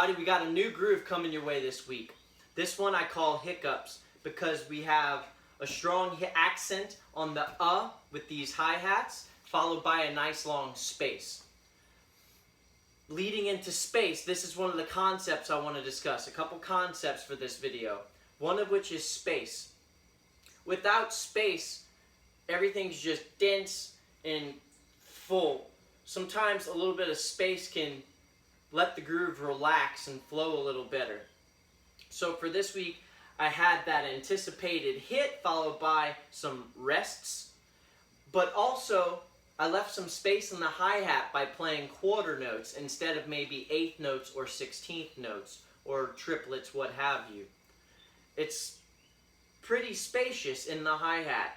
everybody. We got a new groove coming your way this week. This one I call Hiccups because we have a strong accent on the with these hi-hats, followed by a nice long space. Leading into space, this is one of the concepts I want to discuss. A couple concepts for this video. One of which is space. Without space, everything's just dense and full. Sometimes a little bit of space can let the groove relax and flow a little better. So for this week, I had that anticipated hit followed by some rests, but also I left some space in the hi-hat by playing quarter notes instead of maybe eighth notes or 16th notes or triplets, what have you. It's pretty spacious in the hi-hat.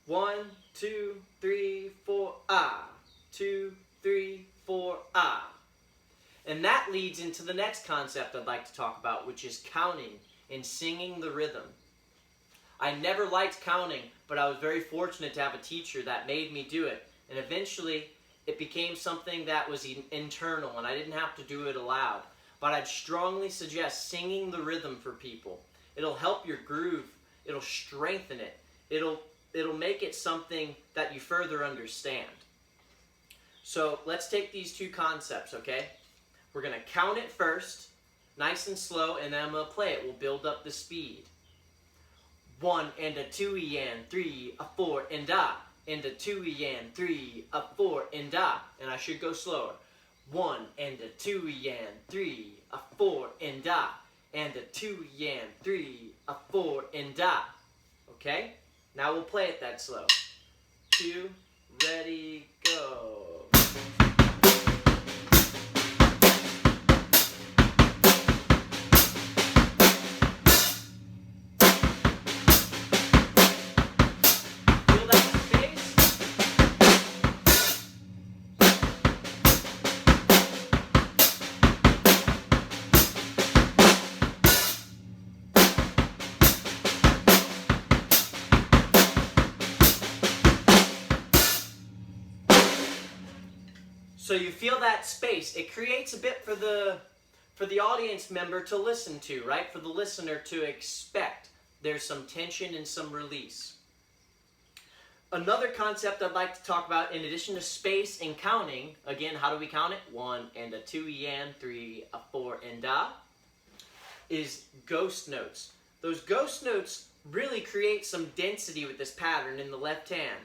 1, 2, 3, 4, ah. 2, 3, 4, ah. And that leads into the next concept I'd like to talk about, which is counting and singing the rhythm. I never liked counting, but I was very fortunate to have a teacher that made me do it. And eventually, it became something that was internal, and I didn't have to do it aloud. But I'd strongly suggest singing the rhythm for people. It'll help your groove. It'll strengthen it. It'll make it something that you further understand. So let's take these two concepts, okay? We're going to count it first, nice and slow, and then I'm going to play it. We'll build up the speed. 1 and a 2 and 3, a 4 and a, and a 2 and 3, a 4 and a, and I should go slower. 1 and a 2 and 3, a 4 and a, and a 2 and 3, a 4 and a. Okay? Now we'll play it that slow. 2, ready, go. So you feel that space. It creates a bit for the audience member to listen to, right? For the listener to expect. There's some tension and some release. Another concept I'd like to talk about, in addition to space and counting, again, how do we count it? 1 and a 2 and 3, a 4 and a, is ghost notes. Those ghost notes really create some density with this pattern in the left hand.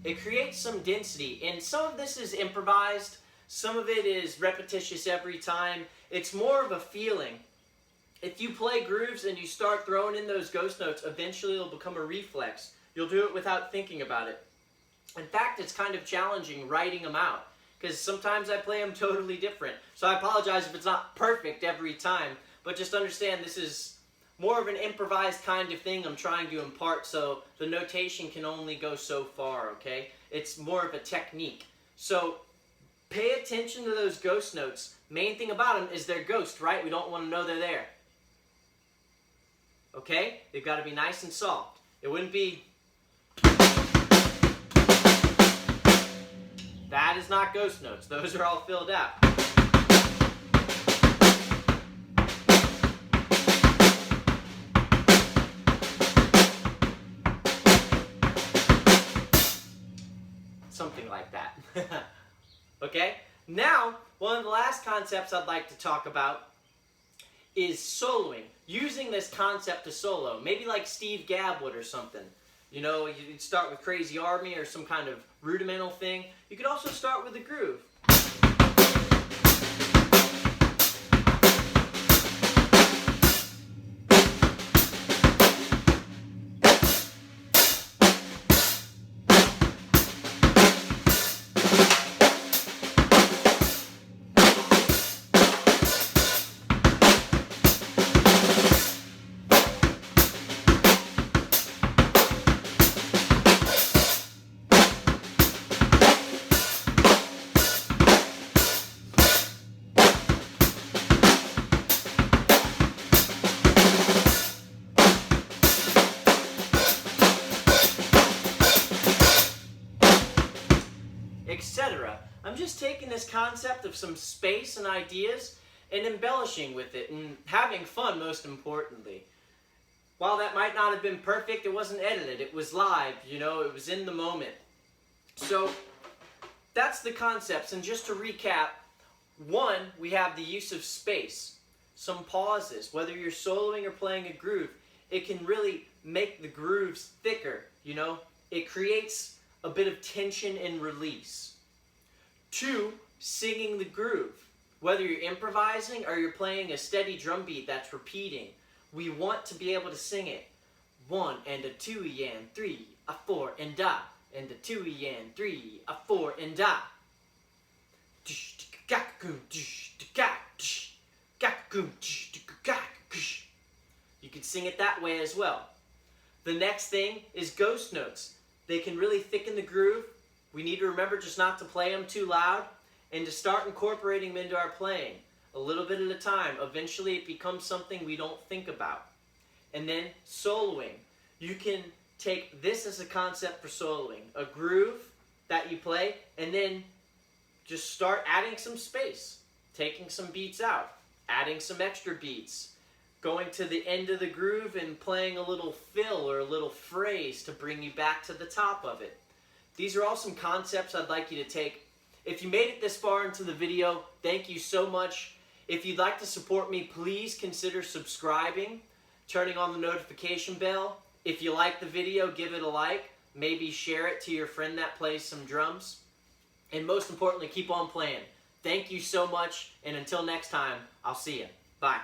It creates some density, and some of this is improvised, some of it is repetitious every time. It's more of a feeling. If you play grooves and you start throwing in those ghost notes, eventually it'll become a reflex. You'll do it without thinking about it. In fact, it's kind of challenging writing them out, because sometimes I play them totally different. So I apologize if it's not perfect every time, but just understand this is more of an improvised kind of thing I'm trying to impart, so the notation can only go so far, okay? It's more of a technique. So pay attention to those ghost notes. Main thing about them is they're ghost, right? We don't want to know they're there. Okay? They've got to be nice and soft. It wouldn't be... That is not ghost notes. Those are all filled out. Something like that. Okay? Now, one of the last concepts I'd like to talk about is soloing. Using this concept to solo. Maybe like Steve Gabb would or something. You know, you'd start with Crazy Army or some kind of rudimental thing. You could also start with a groove. I'm just taking this concept of some space and ideas and embellishing with it and having fun, most importantly. While that might not have been perfect, it wasn't edited. It was live, you know, it was in the moment. So that's the concepts. And just to recap, one, we have the use of space, some pauses. Whether you're soloing or playing a groove, it can really make the grooves thicker, you know. It creates a bit of tension and release. Two, singing the groove. Whether you're improvising or you're playing a steady drum beat that's repeating, we want to be able to sing it. 1 and a 2 and 3, a 4 and a, and a 2 and 3, a 4 and a. You can sing it that way as well. The next thing is ghost notes. They can really thicken the groove. We need to remember just not to play them too loud and to start incorporating them into our playing. A little bit at a time. Eventually it becomes something we don't think about. And then soloing. You can take this as a concept for soloing. A groove that you play, and then just start adding some space. Taking some beats out. Adding some extra beats. Going to the end of the groove and playing a little fill or a little phrase to bring you back to the top of it. These are all some concepts I'd like you to take. If you made it this far into the video, thank you so much. If you'd like to support me, please consider subscribing, turning on the notification bell. If you like the video, give it a like. Maybe share it to your friend that plays some drums. And most importantly, keep on playing. Thank you so much, and until next time, I'll see you. Bye.